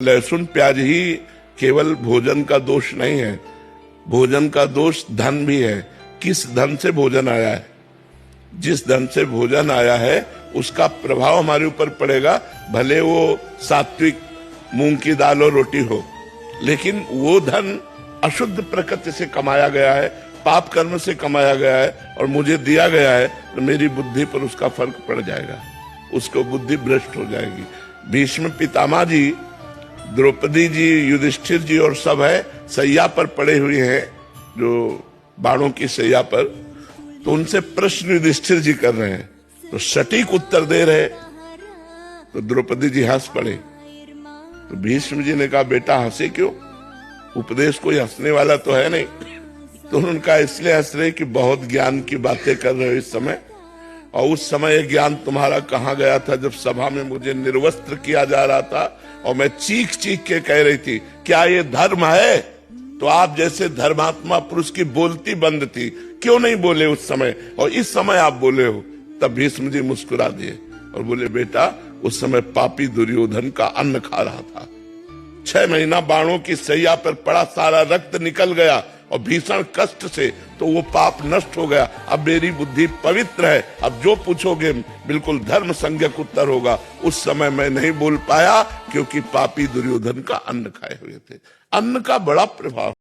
लहसुन प्याज ही केवल भोजन का दोष नहीं है, भोजन का दोष धन भी है। किस धन से भोजन आया है, जिस धन से भोजन आया है उसका प्रभाव हमारे ऊपर पड़ेगा, भले वो सात्विक मूंग की दाल और रोटी हो, लेकिन वो धन अशुद्ध प्रकृति से कमाया गया है, पाप कर्म से कमाया गया है और मुझे दिया गया है, तो मेरी बुद्धि पर उसका फर्क पड़ जाएगा, उसको बुद्धि भ्रष्ट हो जाएगी। भीष्म पितामह जी, द्रौपदी जी, युधिष्ठिर जी और सब है सैया पर पड़े हुए हैं, जो बाणों की सैया पर, तो उनसे प्रश्न युधिष्ठिर जी कर रहे हैं, तो सटीक उत्तर दे रहे, तो द्रौपदी जी हंस पड़े। तो भीष्म जी ने कहा, बेटा हंसे क्यों, उपदेश कोई हंसने वाला तो है नहीं। तो उनका इसलिए हंस रहे कि बहुत ज्ञान की बातें कर रहे हो इस समय, और उस समय ये ज्ञान तुम्हारा कहाँ गया था जब सभा में मुझे निर्वस्त्र किया जा रहा था और मैं चीख चीख के कह रही थी क्या ये धर्म है। तो आप जैसे धर्मात्मा पुरुष की बोलती बंद थी, क्यों नहीं बोले उस समय, और इस समय आप बोले हो। तब भीष्म जी मुस्कुरा दिए और बोले, बेटा उस समय पापी दुर्योधन का अन्न खा रहा था, 6 महीना बाणों की सैया पर पड़ा, सारा रक्त निकल गया और भीषण कष्ट से, तो वो पाप नष्ट हो गया। अब मेरी बुद्धि पवित्र है, अब जो पूछोगे बिल्कुल धर्म संज्ञक उत्तर होगा। उस समय मैं नहीं बोल पाया क्योंकि पापी दुर्योधन का अन्न खाए हुए थे। अन्न का बड़ा प्रभाव।